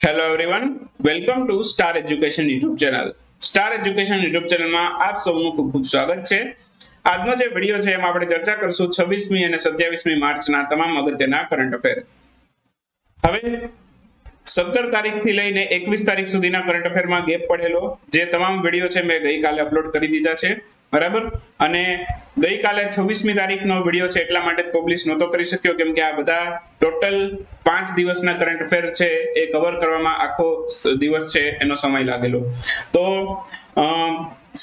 Hello everyone, welcome to star education YouTube channel. Star education YouTube ચેનલમાં આપ સૌનું ખૂબ ખૂબ સ્વાગત છે. આજનો જે વિડીયો છે એમાં આપણે ચર્ચા કરશું 26મી અને 27મી માર્ચના તમામ અગત્યના કરંટ અફેર. હવે 17 તારીખથી લઈને 21 તારીખ સુધીના કરંટ અફેરમાં ગેપ પડેલો જે તમામ વિડીયો છે મેં ગઈકાલે અપલોડ કરી દીધા છે, બરાબર. અને ગઈકાલે 26મી તારીખનો વિડીયો છે એટલા માટે પબ્લિશ નહોતો કરી શક્યો કેમ કે આ બધા ટોટલ 5 દિવસના કરંટ અફેર છે એ કવર કરવામાં આખો દિવસ છે એનો સમય લાગેલો. તો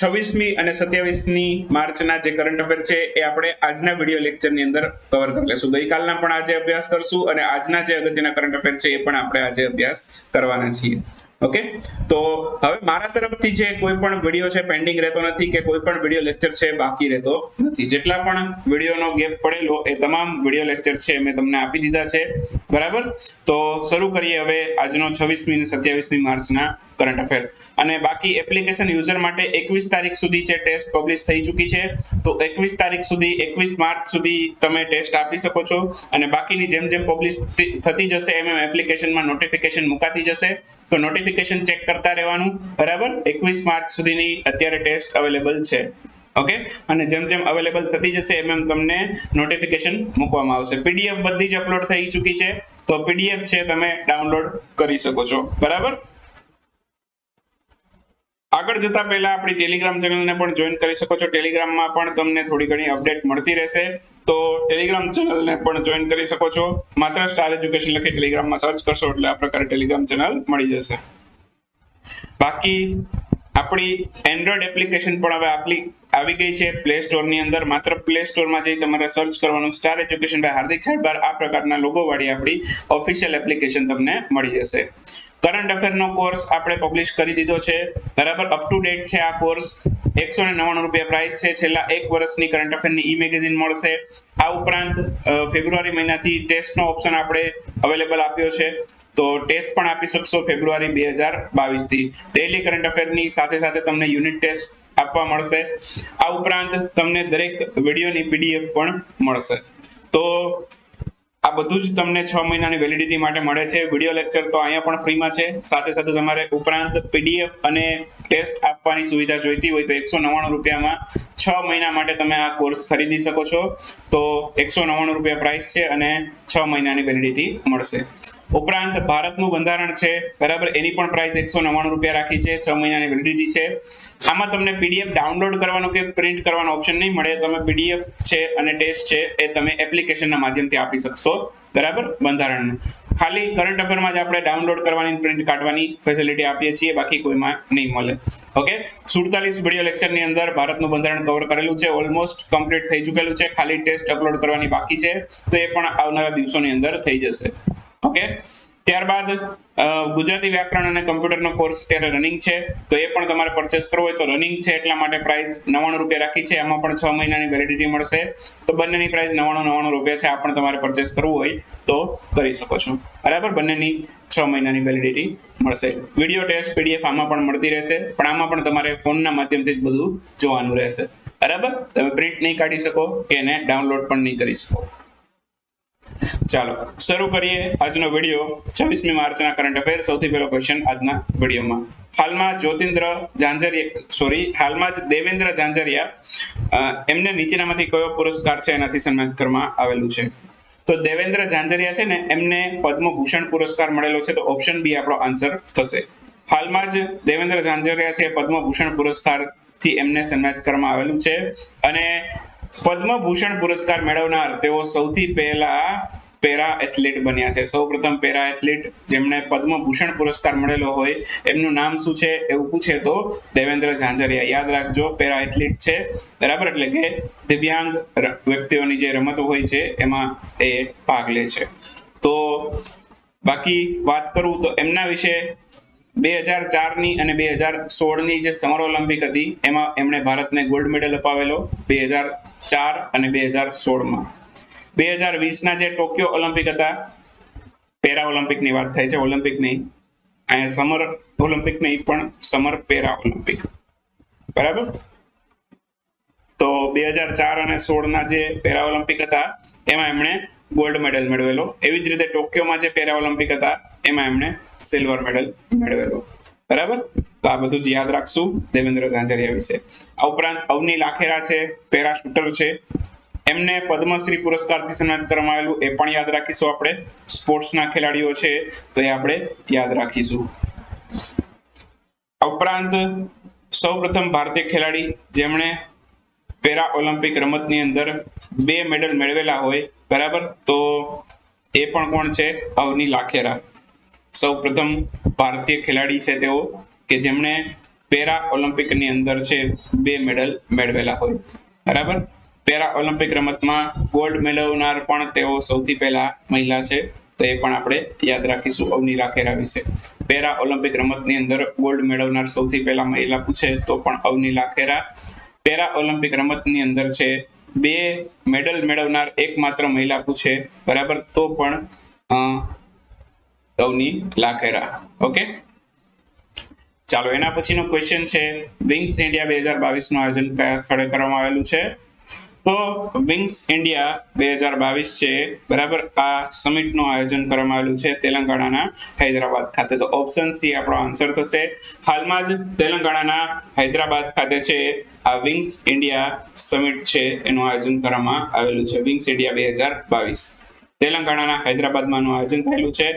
26મી અને 27મી માર્ચના જે કરંટ અફેર છે એ આપણે આજના વિડીયો લેક્ચરની અંદર કવર કરી લેશું. ગઈકાલના પણ આજે અભ્યાસ કરશું અને આજના જે અગત્યના કરંટ અફેર છે એ પણ આપણે આજે અભ્યાસ કરવાના છીએ. ઓકે, તો હવે મારા તરફથી છે કોઈ પણ વિડીયો છે પેન્ડિંગ રહેતો નથી કે કોઈ પણ વિડીયો લેક્ચર છે બાકી રહેતો નથી. જેટલા પણ વિડીયોનો ગેપ પડેલો એ તમામ વિડીયો લેક્ચર છે મેં તમને આપી દીધા છે, બરાબર. તો શરૂ કરીએ હવે આજનો 26મી અને 27મી માર્ચના કરંટ અફેર. અને બાકી એપ્લિકેશન યુઝર માટે 21 તારીખ સુધી છે ટેસ્ટ પબ્લિશ થઈ ચૂકી છે. તો 21 તારીખ સુધી 21 માર્ચ સુધી તમે ટેસ્ટ આપી શકો છો અને બાકીની જેમ જેમ પબ્લિશ થતી જશે એમ એપ્લિકેશનમાં નોટિફિકેશન મુકાતી જશે. તો નોટિફિકેશન ચેક કરતા રહેવાનું, બરાબર. 21 માર્ચ સુધીની અત્યારે ટેસ્ટ અવેલેબલ છે. ઓકે, અને જેમ જેમ અવેલેબલ થતી જશે એમ તમને નોટિફિકેશન મૂકવામાં આવશે. પીડીએફ બધી જ અપલોડ થઈ ચૂકી છે, તો પીડીએફ છે તમે ડાઉનલોડ કરી શકો છો, બરાબર. આગળ જતા પહેલા આપણી ટેલિગ્રામ ચેનલને પણ જોઈન કરી શકો છો. ટેલિગ્રામમાં પણ તમને થોડી ઘણી અપડેટ મળતી રહેશે, તો ટેલિગ્રામ ચેનલને પણ જોઈન કરી શકો છો. માત્ર સ્ટાર એજ્યુકેશન લખી ટેલિગ્રામમાં સર્ચ કરશો એટલે આ પ્રકારે ટેલિગ્રામ ચેનલ મળી જશે. બાકી આપણી એન્ડ્રોઈડ એપ્લિકેશન પણ હવે આવી ગઈ છે પ્લે સ્ટોરની અંદર. માત્ર પ્લે સ્ટોરમાં જઈ તમારે સર્ચ કરવાનું સ્ટાર એજ્યુકેશન બાય હાર્દિક છાટબાર, આ પ્રકારના લોગો વાળી આપણી ઓફિશિયલ એપ્લિકેશન તમને મળી જશે. કરંટ અફેરનો કોર્સ આપણે પબ્લિશ કરી દીધો છે, બરાબર. અપ ટુ ડેટ છે આ કોર્સ. 199 રૂપિયા પ્રાઇસ છે. છેલ્લા 1 વર્ષની કરંટ અફેરની ઈ મેગેઝિન મળશે. આ ઉપરાંત ફેબ્રુઆરી મહિનાથી ટેસ્ટનો ઓપ્શન આપણે અવેલેબલ આપ્યો છે, તો ટેસ્ટ પણ આપી શકશો ફેબ્રુઆરી 2022 થી. ડેઈલી કરંટ અફેરની સાથે સાથે તમને યુનિટ ટેસ્ટ આપવા મળશે. આ ઉપરાંત તમને દરેક વિડીયોની પીડીએફ પણ મળશે. તો આ બધું જ તમને 6 મહિનાની વેલિડિટી માટે મળે છે. વિડીયો લેક્ચર તો અહીંયા પણ ફ્રીમાં છે. સાથે સાથે તમારે ઉપરાંત પીડીએફ અને ટેસ્ટ આપવાની સુવિધા જોઈતી હોય તો 199 રૂપિયામાં 6 મહિના માટે તમે આ કોર્સ ખરીદી શકો છો. તો 199 રૂપિયા પ્રાઇસ છે અને 6 મહિનાની વેલિડિટી મળશે. ઉપરાંત ભારતનું બંધારણ છે, બરાબર, એની પણ પ્રાઇસ 199 રૂપિયા રાખી છે. 6 મહિનાની વેલિડિટી છે. આમાં તમને પીડીએફ ડાઉનલોડ કરવાનો કે પ્રિન્ટ કરવાનો ઓપ્શન નહીં મળે. તમે પીડીએફ છે અને ટેસ્ટ છે એ તમે એપ્લિકેશનના માધ્યમથી આપી શકશો, બરાબર, બંધારણનું. ખાલી કરંટ અફેરમાં જ આપણે ડાઉનલોડ કરવાની પ્રિન્ટ કાઢવાની ફેસિલિટી આપીએ છીએ, બાકી કોઈમાં નહીં મળે. ઓકે, 47 વિડીયો લેક્ચરની અંદર ભારતનું બંધારણ કવર કરેલું છે. ઓલમોસ્ટ કમ્પ્લીટ થઈ ચૂકેલું છે. ખાલી ટેસ્ટ અપલોડ કરવાની બાકી છે, તો એ પણ આવનારા દિવસોની અંદર થઈ જશે. ઓકે, ત્યારબાદ ગુજરાતી વ્યાકરણ અને કમ્પ્યુટરનો કોર્સ અત્યારે રનિંગ છે, તો એ પણ તમારે પરચેસ કરવો હોય તો રનિંગ છે એટલા માટે પ્રાઇસ 99 રૂપિયા રાખી છે. આમાં પણ 6 મહિનાની વેલિડિટી મળશે, તો બંનેની પ્રાઇસ 99 રૂપિયા છે. આ પણ તમારે પરચેસ કરવું હોય તો કરી શકો છો, બરાબર. બંનેની 6 મહિનાની વેલિડિટી મળશે. વિડીયો ટેસ્ટ પીડીએફ આમાં પણ મળતી રહેશે, પણ આમાં પણ તમારે ફોનના માધ્યમથી જ બધું જોવાનું રહેશે, બરાબર. તમે પ્રિન્ટ નહીં કાઢી શકો કે એને ડાઉનલોડ પણ નહીં કરી શકો. ચાલો શરૂ કરીએ આજનો વિડીયો 26મી માર્ચના કરંટ અફેર. સૌથી પહેલો ક્વેશ્ચન આજના વિડીયોમાં. હાલમાં જ દેવેન્દ્ર ઝાંઝરિયા એમને નીચેનામાંથી કયો પુરસ્કાર છે એનાથી સન્માનિત કરવામાં આવેલું છે? તો દેવેન્દ્ર ઝાંઝરિયા છે ને એમને પદ્મભૂષણ પુરસ્કાર મળેલો છે, તો ઓપ્શન બી આપણો આન્સર થશે. હાલમાં જ દેવેન્દ્ર ઝાંઝરિયા છે પદ્મભૂષણ પુરસ્કારથી એમને સન્માનિત કરવામાં આવેલું છે. અને પદ્મભૂષણ પુરસ્કાર મેળવનાર તેઓ સૌથી પહેલા પેરા એથ્લીટ બન્યા છે. સૌપ્રથમ પેરા એથ્લીટ જેમને પદ્મભૂષણ પુરસ્કાર મળેલો હોય એમનું નામ શું છે એવું પૂછે તો દેવેન્દ્ર ઝાંઝરિયા. યાદ રાખજો, પેરા એથ્લીટ છે, બરાબર, એટલે કે દિવ્યાંગ વ્યક્તિઓની જે રમતો હોય છે એમાં એ ભાગ લે છે. તો બાકી વાત કરું તો એમના વિશે 2004ની અને 2016ની જે સમર ઓલિમ્પિક હતી એમાં એમણે ભારતને ગોલ્ડ મેડલ અપાવેલો 2004 અને 2016માં. 2020ના જે ટોક્યો ઓલિમ્પિક હતા, પેરા ઓલિમ્પિકની વાત થાય છે, ઓલિમ્પિક નહીં, અહીંયા સમર ઓલિમ્પિક નહીં પણ સમર પેરા ઓલિમ્પિક, બરાબર. તો 2004 અને 16ના જે પેરા ઓલિમ્પિક હતા એમાં એમણે ગોલ્ડ મેડલ મેળવેલો. એવી જ રીતે ટોક્યોમાં જે પેરા ઓલિમ્પિક હતા એમાં એમણે સિલ્વર મેડલ મેળવેલો. બરાબર, તો આ બધું જ યાદ રાખશું દેવેન્દ્ર ઝાંઝરિયા વિશે. આ ઉપરાંત અવની લાખેરા છે, પેરા શૂટર છે, એમને પદ્મશ્રી પુરસ્કારથી સન્માનિત કરવામાં આવેલું એ પણ યાદ રાખીશું આપણે. સ્પોર્ટ્સના ખેલાડીઓ છે તો એ આપણે યાદ રાખીશું. આ ઉપરાંત સૌપ્રથમ ભારતીય ખેલાડી જેમણે પેરા ઓલિમ્પિક રમતની અંદર 2 મેડલ મેળવેલા હોય, બરાબર, તો એ પણ કોણ છે? અવની લાખેરા. સૌપ્રથમ ભારતીય ખેલાડી છે તેઓ કે જેમણે પેરા ઓલિમ્પિકની અંદર છે 2 મેડલ મેળવેલા હોય, બરાબર. પેરા ઓલિમ્પિક રમતમાં ગોલ્ડ મેળવનાર પણ તેઓ સૌથી પહેલા મહિલા છે, તો એ પણ આપણે યાદ રાખીશું અવની લાખેરા વિશે. પેરા ઓલિમ્પિક રમતની અંદર ગોલ્ડ મેળવનાર સૌથી પહેલા મહિલા પૂછે તો પણ અવની લાખેરા. પેરા ઓલિમ્પિક રમતની અંદર છે 2 મેડલ મેળવનાર એકમાત્ર મહિલા પૂછે, બરાબર, તો પણ અવની લાખેરા. ઓકે, ચાલો એના પછીનો ક્વેશ્ચન છે વિંગ્સ ઇન્ડિયા 2022 નું આયોજન કયા સ્થળે કરવામાં આવેલું છે? તો વિંગ્સ ઇન્ડિયા 2022 છે, બરાબર, આ સમિટનું આયોજન કરવામાં આવેલું છે તેલંગાણાના હૈદરાબાદ ખાતે. તો ઓપ્શન સી આપણો આન્સર થશે. હાલમાં જ તેલંગાણાના હૈદરાબાદ ખાતે છે આ વિંગ્સ ઇન્ડિયા સમિટ છે એનું આયોજન કરવામાં આવેલું છે. વિંગ્સ ઇન્ડિયા 2022 તેલંગાણાના હૈદરાબાદમાં આયોજન થયેલું છે.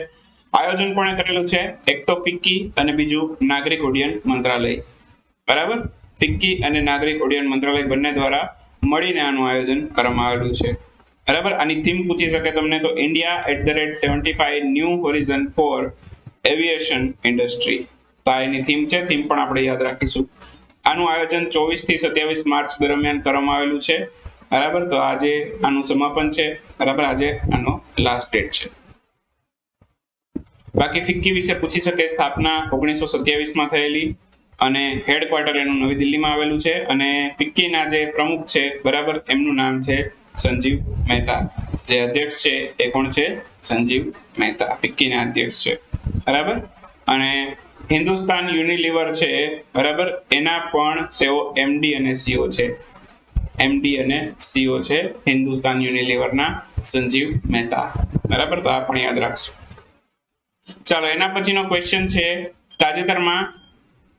આયોજન કોણે કરેલું છે? એક તો ફિક્કી અને બીજું નાગરિક ઉડ્ડયન મંત્રાલય, બરાબર. ફિક્કી અને નાગરિક ઉડ્ડયન મંત્રાલય બંને દ્વારા મળીને આનું આયોજન કરવામાં આવેલું છે, બરાબર. આની થીમ પૂછી શકે તમને તો India @75 new horizon for aviation industry. તો આ એની થીમ છે, થીમ પણ આપણે યાદ રાખીશું. આનું આયોજન 24 થી 27 માર્ચ દરમિયાન કરવામાં આવેલું છે, બરાબર. તો આજે આનું સમાપન છે, બરાબર, આજે આનો લાસ્ટ ડેટ છે. બાકી ફિક્કી વિશે પૂછી શકે. સ્થાપના 1927 માં થયેલી અને હેડક્વાર્ટર એનું નવી દિલ્હીમાં આવેલું છે. અને ફિક્કીના જે પ્રમુખ છે, બરાબર, એમનું નામ છે સંજીવ મહેતા. જે અધ્યક્ષ છે એ કોણ છે? સંજીવ મહેતા, ફિક્કીના અધ્યક્ષ છે, બરાબર. અને હિન્દુસ્તાન યુનિલિવર છે, બરાબર, એના પણ તેઓ એમડી અને સીઓ છે. એમડી અને સીઓ છે હિન્દુસ્તાન યુનિલિવરના સંજીવ મહેતા, બરાબર. તો આ પણ યાદ રાખશું. ચાલો એના પછીનો ક્વેશ્ચન છે તાજેતરમાં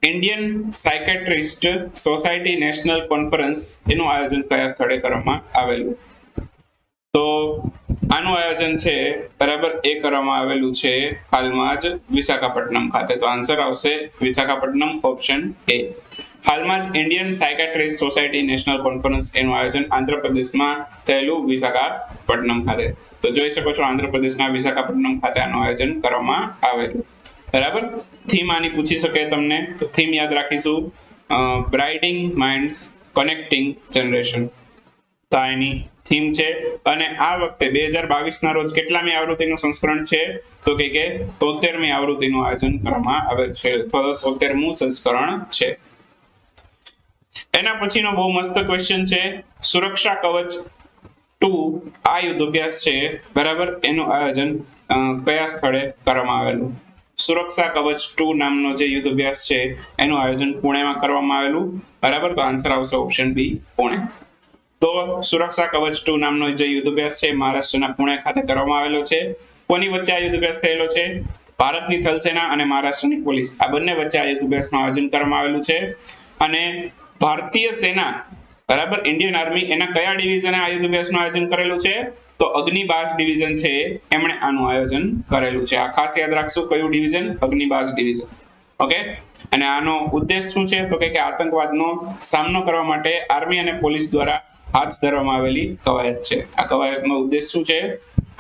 Indian psychiatrist society national conference એનું આયોજન કયા સ્થળે કરવામાં આવેલું? તો આનું આયોજન છે, બરાબર, એ કરવામાં આવેલું છે હાલમાં જ વિશાખાપટ્ટનમ ખાતે. તો આન્સર આવશે વિશાખાપટ્ટનમ, ઓપ્શન એ. હાલમાં જ Indian psychiatrist society national conference એનું આયોજન આંધ્રપ્રદેશમાં થયેલું વિશાખાપટ્ટનમ ખાતે. તો જોઈ શકો છો આંધ્રપ્રદેશના વિશાખાપટ્ટનમ ખાતે આનું આયોજન કરવામાં આવેલું, બરાબર. થીમ આની પૂછી શકે તમને, તો થીમ યાદ રાખીશું બ્રાઇટિંગ માઇન્ડ્સ કનેક્ટિંગ જનરેશન. તો એની થીમ છે. અને આ વખતે 2022 ના રોજ કેટલામી આવૃત્તિનું સંસ્કરણ છે? તો કે 73મી આવૃત્તિનું આયોજન કરવામાં આવેલ છે, અથવા 73મું સંસ્કરણ છે. એના પછીનો બહુ મસ્ત ક્વેશ્ચન છે સુરક્ષા કવચ 2 આ યુદ્ધ અભ્યાસ છે, બરાબર, એનું આયોજન કયા સ્થળે કરવામાં આવેલું? સુરક્ષા કવચ 2 નામનો જે યુદ્ધ અભ્યાસ છે એનું આયોજન પુણેમાં કરવામાં આવેલું, બરાબર. તો આન્સર આવશે ઓપ્શન બી, પુણે. તો સુરક્ષા કવચ 2 નામનો જે યુદ્ધ અભ્યાસ છે મહારાષ્ટ્રના પુણે ખાતે કરવામાં આવેલો છે. કોની વચ્ચે આ યુદ્ધ અભ્યાસ થયેલો છે? ભારતની થલસેના અને મહારાષ્ટ્રની પોલીસ, આ બંને વચ્ચે આ યુદ્ધ અભ્યાસનું આયોજન કરવામાં આવેલું છે. અને ભારતીય સેના, બરાબર, ઇન્ડિયન આર્મી, એના કયા ડિવિઝને આ યુદ્ધ અભ્યાસનું આયોજન કરેલું છે? તો અગ્નિબાઝ ડિવિઝન છે એમણે આનું આયોજન કરેલું છે. આ ખાસ યાદ રાખશું, કયું ડિવિઝન? અગ્નિબાઝ ડિવિઝન. ઓકે. અને આનો ઉદ્દેશ શું છે? તો કે આતંકવાદનો સામનો કરવા માટે આર્મી અને પોલીસ દ્વારા હાથ ધરવામાં આવેલી કવાયત છે. આ કવાયતનો ઉદ્દેશ શું છે?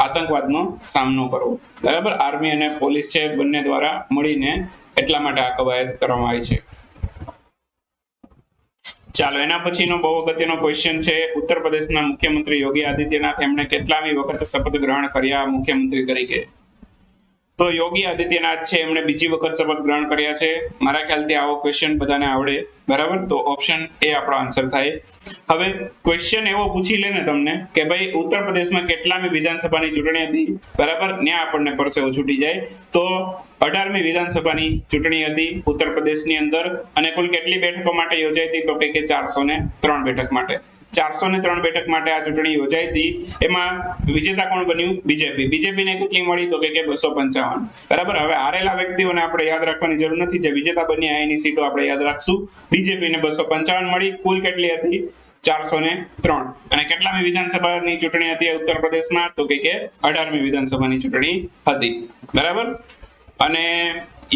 આતંકવાદનો સામનો કરવો, બરાબર. આર્મી અને પોલીસ છે બંને દ્વારા મળીને એટલા માટે આ કવાયત કરવામાં આવી છે. ચાલો એના પછીનો બહુ અગત્યનો ક્વેશ્ચન છે ઉત્તર પ્રદેશના મુખ્યમંત્રી યોગી આદિત્યનાથ એમણે કેટલામી વખત શપથ ગ્રહણ કર્યા મુખ્યમંત્રી તરીકે? તો યોગી આદિત્યનાથ છે એમણે બીજી વખત શપથ ગ્રહણ કર્યા છે. મારા ખ્યાલથી આવો ક્વેશ્ચન બધાને આવડે, બરાબર. તો ઓપ્શન એ આપણો આન્સર થાય. હવે ક્વેશ્ચન એવો પૂછી લે ને તમને કે ભાઈ ઉત્તર પ્રદેશમાં કેટલામી વિધાનસભાની ચૂંટણી હતી, બરાબર, ત્યાં આપણને પરસેવો છૂટી જાય. તો 18મી વિધાનસભાની ચૂંટણી હતી ઉત્તર પ્રદેશની અંદર. અને કુલ કેટલી બેઠકો માટે યોજાઈ હતી? તો કે 403 બેઠક માટે. 403 બેઠક માટે આ ચૂંટણી યોજાઈ હતી. એમાં વિજેતા કોણ બન્યું? બીજેપી. બીજેપીને કેટલી મળી? તો કે 255. બરાબર. હવે હારેલા વ્યક્તિઓને આપણે યાદ રાખવાની જરૂર નથી. જે વિજેતા બન્યા એની સીટો આપણે યાદ રાખશું. બીજેપીને 255 મળી. કુલ કેટલી હતી? 403. અને કેટલામી વિધાનસભાની ચૂંટણી હતી ઉત્તર પ્રદેશમાં? તો કે 18મી વિધાનસભાની ચૂંટણી હતી. બરાબર. અને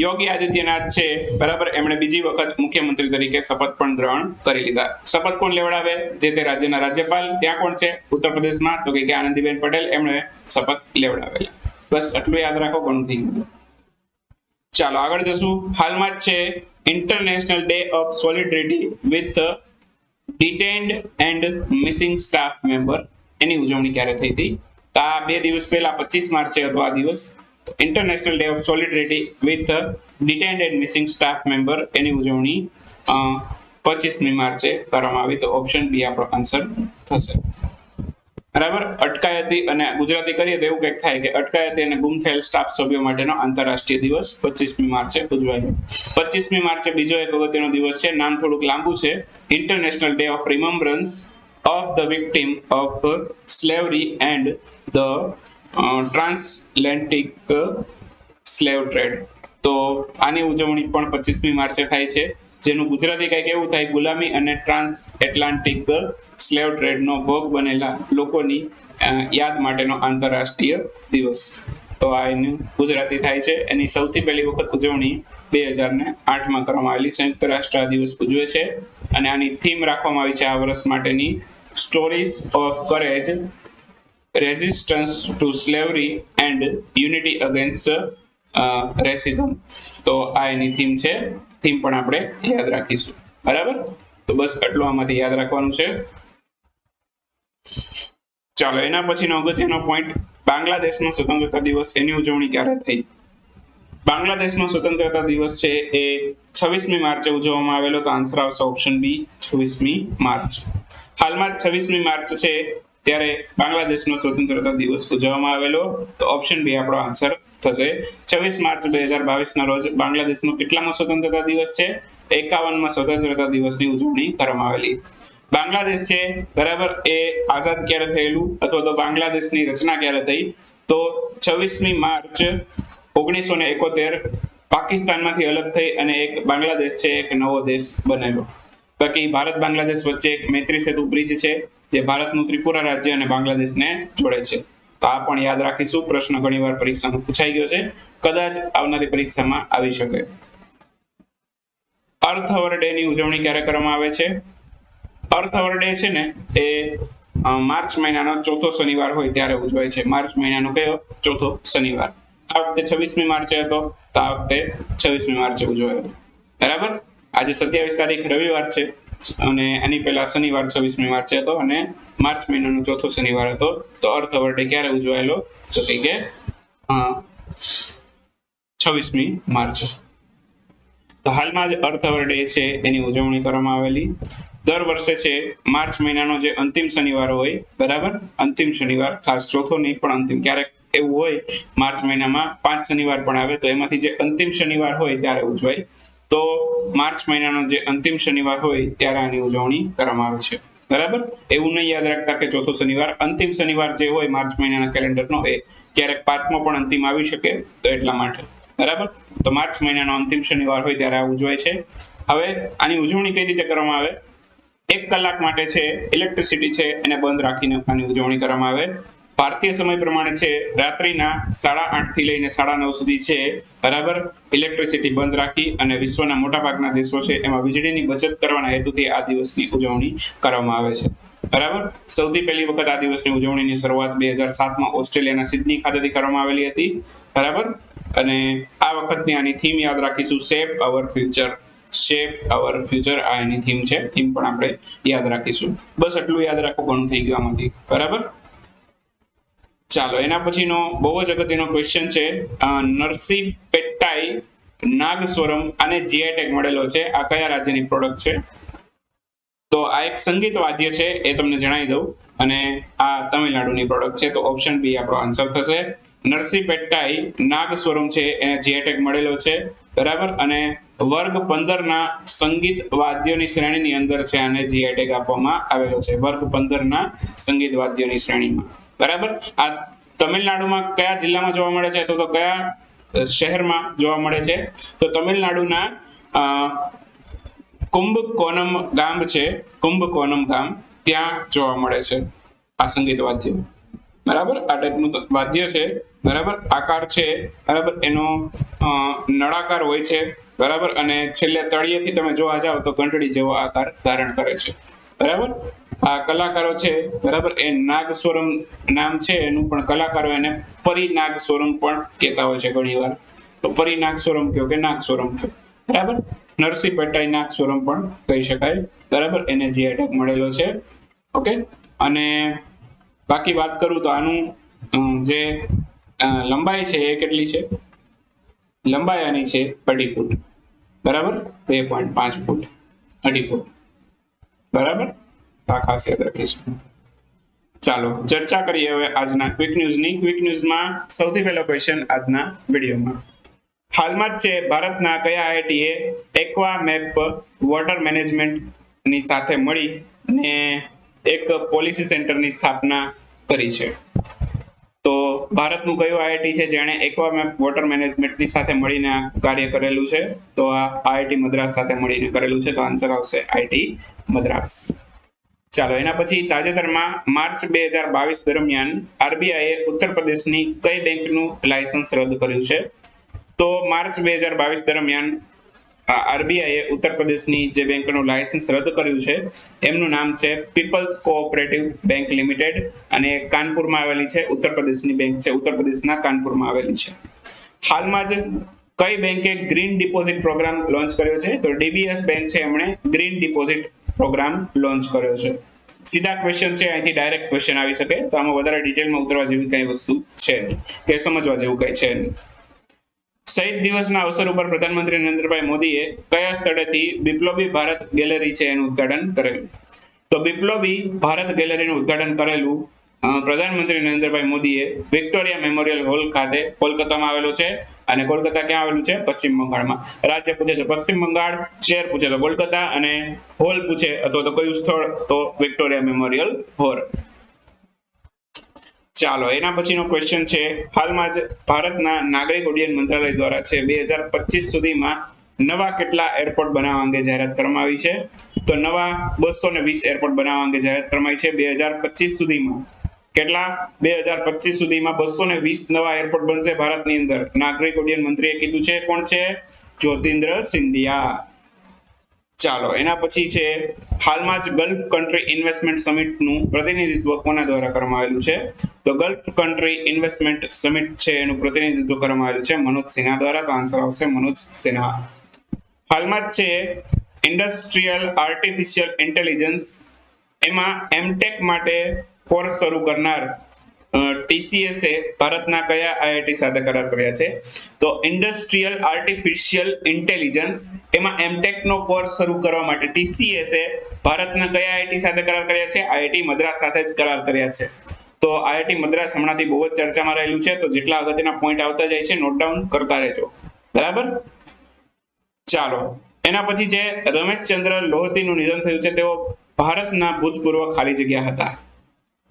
યોગી આદિત્યનાથ છે, બરાબર, એમણે બીજી વખત મુખ્યમંત્રી તરીકે શપથ પણ ગ્રહણ કરી લીધા. શપથ કોણ લેવડાવે? જે તે રાજ્યના રાજ્યપાલ. ત્યાં કોણ છે ઉત્તર પ્રદેશમાં? તો કે આનંદીબેન પટેલ, એમણે શપથ લેવડાવેલા. બસ આટલું યાદ રાખો, ઘણું થઈ ગયું. ચાલો આગળ જશું. હાલમાં જ છે international day of solidarity with detained and missing staff member. એની ઉજવણી ક્યારે થઈ હતી? તો આ 2 દિવસ પહેલા 25 માર્ચે હતો આ દિવસ. International day of solidarity with detained and missing staff member, એની ઉજવણી 25મી માર્ચે કરવામાં આવી. તો ઓપ્શન બી આપણો આન્સર થશે. બરાબર. અટકાયતી અને ગુજરાતી કરીએ તો એવું કંઈક થાય કે અટકાયતી અને ગુમ થયેલ સ્ટાફ સભ્યો માટેનો આંતરરાષ્ટ્રીય દિવસ 25મી માર્ચે ઉજવાયો. 25મી માર્ચે બીજો એક અગત્યનો દિવસ છે, નામ થોડુંક લાંબુ છે. International day of remembrance of the victim of slavery and the transatlantic slave trade. તો આની ઉજવણી પણ 25મી માર્ચે થાય છે, જેનું ગુજરાતી કંઈક એવું થાય, ગુલામી અને ટ્રાન્સ એટલાન્ટિક સ્લેવ ટ્રેડનો ભોગ બનેલા લોકોની યાદ માટેનો આંતરરાષ્ટ્રીય દિવસ. તો આ એનું ગુજરાતી થાય છે. એની સૌથી પહેલી વખત ઉજવણી 2008માં કરવામાં આવેલી. સંયુક્ત રાષ્ટ્ર આ દિવસ ઉજવે છે અને આની થીમ રાખવામાં આવી છે આ વર્ષ માટેની, stories of courage, resistance to slavery and unity against racism. તો આ એની થીમ છે. થીમ પણ આપણે યાદ રાખીશું. બરાબર. તો બસ આટલું આમાંથી યાદ રાખવાનું છે. ચાલો એના પછીનો અગત્યનો પોઈન્ટ, બાંગ્લાદેશનો સ્વતંત્રતા દિવસ, એની ઉજવણી ક્યારે થઈ? બાંગ્લાદેશનો સ્વતંત્રતા દિવસ છે એ 26મી માર્ચે ઉજવવામાં આવેલો. તો આન્સર આવશે ઓપ્શન બી, 26મી માર્ચ. હાલમાં 26મી માર્ચ છે ત્યારે બાંગ્લાદેશનો સ્વતંત્રતા દિવસ ઉજવવામાં આવેલો. તો ઓપ્શન બી આપણો આન્સર થશે. 26 માર્ચ 2022 ના રોજ બાંગ્લાદેશનો કેટલામો સ્વતંત્રતા દિવસ છે? 51માં સ્વતંત્રતા દિવસની ઉજવણી કરવામાં આવેલી. બાંગ્લાદેશ છે, બરાબર, એ આઝાદ ક્યારે થયેલું અથવા તો બાંગ્લાદેશની રચના ક્યારે થઈ? તો 26મી માર્ચ 1971 પાકિસ્તાનમાંથી અલગ થઈ અને એક બાંગ્લાદેશ છે એક નવો દેશ બનેલો. બાકી ભારત બાંગ્લાદેશ વચ્ચે એક મૈત્રી સેતુ બ્રિજ છે જે ભારતનું ત્રિપુરા રાજ્ય અને બાંગ્લાદેશને જોડે છે. તો આ પણ યાદ રાખીશું. પ્રશ્ન ઘણીવાર પરીક્ષામાં પૂછાઈ ગયો છે, કદાચ આવનારી પરીક્ષામાં આવી શકે. અર્થ અવર ડે ની ઉજવણી ક્યારે કરવામાં આવે છે? અર્થ અવર ડે છે ને એ માર્ચ મહિનાનો ચોથો શનિવાર હોય ત્યારે ઉજવાય છે. માર્ચ મહિનાનો કયો? ચોથો શનિવાર. આ વખતે 26મી માર્ચે હતો, તો આ વખતે 26મી માર્ચે ઉજવાયો. બરાબર. આજે 27 તારીખ રવિવાર છે અને એની પહેલા શનિવાર 26મી માર્ચે હતો અને માર્ચ મહિનાનો ચોથો શનિવાર હતો. તો અર્થ અવર ડે ક્યારે ઉજવાયેલો? તો કે 26મી માર્ચ. તો હાલમાં જ અર્થ અવર ડે છે એની ઉજવણી કરવામાં આવેલી. દર વર્ષે છે માર્ચ મહિનાનો જે અંતિમ શનિવાર હોય, બરાબર, અંતિમ શનિવાર, ખાસ ચોથો નહીં પણ અંતિમ, ક્યારેક એવું હોય માર્ચ મહિનામાં 5 શનિવાર પણ આવે, તો એમાંથી જે અંતિમ શનિવાર હોય ત્યારે ઉજવાય. તો માર્ચ મહિનાનો જે અંતિમ શનિવાર હોય ત્યારે આની ઉજવણી કરવામાં આવે છે. બરાબર. એવું નહીં યાદ રાખતા કે ચોથો શનિવાર, અંતિમ શનિવાર જે હોય માર્ચ મહિનાના કેલેન્ડરનો એ ક્યારેક 5મો પણ અંતિમ આવી શકે, તો એટલા માટે. બરાબર. તો માર્ચ મહિનાનો અંતિમ શનિવાર હોય ત્યારે આ ઉજવાય છે. હવે આની ઉજવણી કઈ રીતે કરવામાં આવે? 1 કલાક માટે છે ઇલેક્ટ્રિસિટી છે એને બંધ રાખીને આની ઉજવણી કરવામાં આવે. ભારતીય સમય પ્રમાણે છે રાત્રિના 8:30 થી લઈને 9:30 સુધી છે, બરાબર, ઇલેક્ટ્રિસિટી બંધ રાખી અને વિશ્વના મોટાભાગના દેશો છે એમાં વીજળીની બચત કરવાના હેતુથી આ દિવસની ઉજવણી કરવામાં આવે છે. બરાબર. સૌથી પહેલી વખત આ દિવસની ઉજવણીની શરૂઆત 2007માં ઓસ્ટ્રેલિયાના સિડની ખાતેથી કરવામાં આવેલી હતી. બરાબર. અને આ વખતની આની થીમ યાદ રાખીશું, શેપ અવર ફ્યુચર. શેપ અવર ફ્યુચર આ એની થીમ છે. થીમ પણ આપણે યાદ રાખીશું. બસ આટલું યાદ રાખો, ઘણું થઈ ગયું આમાંથી. બરાબર. ચાલો એના પછીનો બહુ જ અગત્યનો ક્વેશ્ચન છે, નરસિંહપેટ્ટાઈ નાગસ્વરમ, આને જીઆઈ ટેગ મળેલો છે. આ કયા રાજ્યની પ્રોડક્ટ છે? તો આ એક સંગીત વાદ્ય છે, એ તમને જણાવી દઉં, અને આ તમિલનાડુની પ્રોડક્ટ છે. તો ઓપ્શન બી આપણો આન્સર થશે. નરસિંહ પેટ્ટાઈ નાગ સ્વરમ છે એને જીઆઈ ટેગ મળેલો છે, બરાબર. અને વર્ગ 15 ના સંગીત વાદ્યોની શ્રેણીની અંદર છે આને જીઆઈ ટેગ આપવામાં આવેલો છે, વર્ગ 15 ના સંગીત વાદ્યોની શ્રેણીમાં, બરાબર. આ તમિલનાડુમાં કયા જિલ્લામાં જોવા મળે છે, તો કયા શહેરમાં જોવા મળે છે, તો તમિલનાડુના કુંભકોનમ ગામ છે, કુંભકોનમ ગામ, ત્યાં જોવા મળે છે આ સંગીત વાદ્ય, બરાબર. આ ટાઈપનું વાદ્ય છે, બરાબર. આકાર છે, બરાબર, એનો નળાકાર હોય છે, બરાબર. અને છેલ્લે તળિયેથી તમે જોવા જાવ તો ઘંટડી જેવો આકાર ધારણ કરે છે, બરાબર. આ કલાકારો છે, બરાબર, એ નાગસ્વરમ નામ છે એનું, પણ કલાકારો એને પરિનાગસ્વરમ પણ કહેતા હોય છે ઘણી વાર. તો પરિનાગસ્વરમ કયો કે નાગસ્વરમ કયો, બરાબર. નરસિંહ પેટ્ટાઈ નાગસ્વરમ પણ કહી શકાય, બરાબર. એને જીઆઈ ટેગ મળેલો છે. ઓકે. અને બાકી વાત કરું તો આનું જે લંબાઈ છે એ કેટલી છે, લંબાઈ આની છે 2.5 ફૂટ, બરાબર. 2.5 ફૂટ, 2.5 ફૂટ, બરાબર. આ ખાસ યાદ રાખીશું. ચાલો ચર્ચા કરીએ હવે આજના ક્વિક ન્યૂઝની. ક્વિક ન્યૂઝમાં સૌથી પહેલો ક્વેશ્ચન આજના વિડીયોમાં, હાલમાં જ છે ભારતના કયા આઈઆઈટીએ એક્વા મેપ વોટર મેનેજમેન્ટ ની સાથે મળીને એક પોલિસી સેન્ટરની સ્થાપના કરી છે? તો ભારતનું કયું આઈઆઈટી છે જેણે એક્વા મેપ વોટર મેનેજમેન્ટની સાથે મળીને આ કાર્ય કરેલું છે? તો આ આઈઆઈટી મદ્રાસ સાથે મળીને કરેલું છે. તો આન્સર આવશે આઈઆઈટી મદ્રાસ. ચાલો એના પછી તાજેતરમાં માર્ચ 2022 દરમિયાન આરબીઆઈએ ઉત્તર પ્રદેશની કઈ બેંકનું લાયસન્સ રદ કર્યું છે? તો માર્ચ 2022 દરમિયાન આરબીઆઈએ ઉત્તર પ્રદેશની જે બેંકનું લાયસન્સ રદ કર્યું છે એમનું નામ છે પીપલ્સ કોઓપરેટિવ બેંક લિમિટેડ, અને કાનપુરમાં આવેલી છે. ઉત્તર પ્રદેશની બેંક છે, ઉત્તર પ્રદેશના કાનપુરમાં આવેલી છે. હાલમાં જ કઈ બેંકે ગ્રીન ડિપોઝિટ પ્રોગ્રામ લોન્ચ કર્યો છે? તો ડીબીએસ બેંક છે, એમણે ગ્રીન ડિપોઝિટ પ્રોગ્રામ લોન્ચ કર્યો છે. સીધા ક્વેશ્ચન છે, અહીંથી ડાયરેક્ટ ક્વેશ્ચન આવી શકે, તો આમાં વધારે ડિટેલમાં ઉતરવા જેવી કઈ વસ્તુ છે નહીં, કે સમજવા જેવું કઈ છે નહીં. શહીદ દિવસના અવસર ઉપર પ્રધાનમંત્રી નરેન્દ્રભાઈ મોદીએ કયા સ્થળેથી બિપ્લોબી ભારત ગેલેરી છે એનું ઉદ્ઘાટન કરેલું? તો બિપ્લોબી ભારત ગેલેરીનું ઉદ્ઘાટન કરેલું પ્રધાનમંત્રી નરેન્દ્રભાઈ મોદીએ વિક્ટોરિયા મેમોરિયલ હોલ ખાતે કોલકાતામાં આવેલું છે. અને કોલકાતા ક્યાં આવેલું છે? પશ્ચિમ બંગાળમાં. રાજ્ય પૂછે તો પશ્ચિમ બંગાળ, શહેર પૂછે તો કોલકાતા, અને હોલ પૂછે અથવા તો કયું સ્થળ, તો વિક્ટોરિયા મેમોરિયલ હોલ. ચાલો એના પછીનો ક્વેશ્ચન છે, હાલમાં જ ભારતના નાગરિક ઉડ્ડયન મંત્રાલય દ્વારા છે 2025 સુધીમાં નવા કેટલા એરપોર્ટ બનાવવા અંગે જાહેરાત કરવામાં આવી છે? તો નવા 220 એરપોર્ટ બનાવવા અંગે જાહેરાત કરવામાં આવી છે 2025 સુધીમાં. કેટલા? 2025 સુધીમાં 220 નવા એરપોર્ટ બનશે ભારતની અંદર. નાગરિક ઉડ્ડયન મંત્રીએ કીધું છે. કોણ છે? જ્યોતિન્દ્ર સિંધિયા. ચાલો એના પછી છે, હાલમાં જ ગલ્ફ કન્ટ્રી ઇન્વેસ્ટમેન્ટ સમિટનું પ્રતિનિધિત્વ કોના દ્વારા કરવામાં આવેલું છે? તો ગલ્ફ કન્ટ્રી ઇન્વેસ્ટમેન્ટ સમિટ છે એનું પ્રતિનિધિત્વ કરવામાં આવેલું છે મનોજ સિન્હા દ્વારા. તો આન્સર આવશે મનોજ સિન્હા. હાલમાં જ છે ઇન્ડસ્ટ્રીયલ આર્ટિફિશિયલ ઇન્ટેલિજન્સ એમાં એમટેક માટે કોર્સ શરૂ કરનાર ટીસીએસ એ ભારતના કયા આઈઆઈટી સાથે કરાર કર્યા છે? તો ઇન્ડસ્ટ્રીયલ આર્ટિફિશિયલ ઇન્ટેલિજન્સ એમાં એમટેક નો કોર્સ શરૂ કરવા માટે ટીસીએસ એ ભારતના કયા આઈઆઈટી સાથે કરાર કર્યા છે? આઈઆઈટી મદ્રાસ સાથે જ કરાર કર્યા છે. તો આઈઆઈટી મદ્રાસ હમણાંથી બહુ જ ચર્ચામાં રહેલું છે, તો જેટલા અગત્યના પોઈન્ટ આવતા જાય છે નોટ ડાઉન કરતા રહેજો, બરાબર. ચાલો એના પછી છે, રમેશચંદ્ર લોહતીનું નિધન થયું છે. તેઓ ભારતના ભૂતપૂર્વ ખાલી જગ્યા હતા.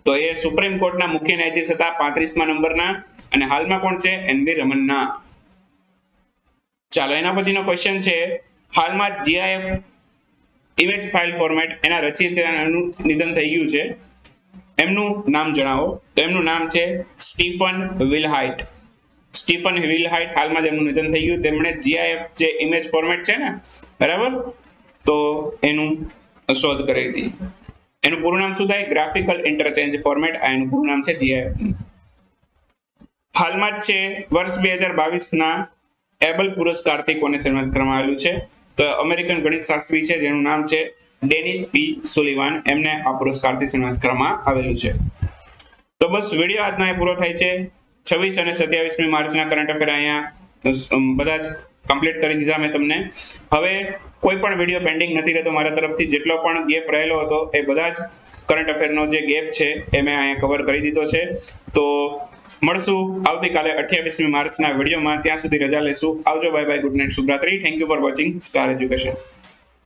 તો એ સુપ્રીમ કોર્ટના મુખ્ય ન્યાયાધીશ હતા 35મા નંબરના, અને હાલમાં કોણ છે? એનવી રમન્ના. ચાલો એના પછીનો ક્વેશ્ચન છે, હાલમાં જીઆઈએફ ઇમેજ ફાઇલ ફોર્મેટ એના રચયિતાનું નિધન થઈ ગયું છે, એમનું નામ જણાવો. તો એમનું નામ છે સ્ટીફન વિલહાઇટ. સ્ટીફન વિલહાઇટ હાલમાં જ એમનું નિધન થઈ ગયું. તેમણે જીઆઈએફ જે ઇમેજ ફોર્મેટ છે ને, બરાબર, તો એનું શોધ કરી હતી. એનું પૂરું નામ શું થાય? Graphical interchange format. આ એનું પૂરું નામ છે જીઆઈએફ. હાલમાં જ છે વર્ષ 2022 ના એબલ પુરસ્કારથી કોને સન્માનિત કરવામાં આવેલું છે? તો અમેરિકન ગણિત શાસ્ત્રી છે જેનું નામ છે ડેનિસ પી સુલિવાન. એમને આ પુરસ્કારથી સન્માનિત કરવામાં આવેલું છે. તો બસ વિડીયો આજનો એ પૂરો થાય છે. 26 અને 27મી માર્ચના કરંટ અફેર અહીંયા બધા જ કમ્પ્લીટ કરી દીધા મેં તમને. હવે કોઈ પણ વિડીયો પેન્ડિંગ નથી રહેતો મારા તરફથી. જેટલો પણ ગેપ રહેલો હતો એ બધા જ કરંટ અફેરનો જે ગેપ છે એ મેં અહીંયા કવર કરી દીધો છે. તો મળશું આવતીકાલે 28મી માર્ચના વિડીયોમાં. ત્યાં સુધી રજા લેશું. આવજો, બાય બાય, ગુડ નાઇટ, શુભરાત્રી. Thank you for watching Star education.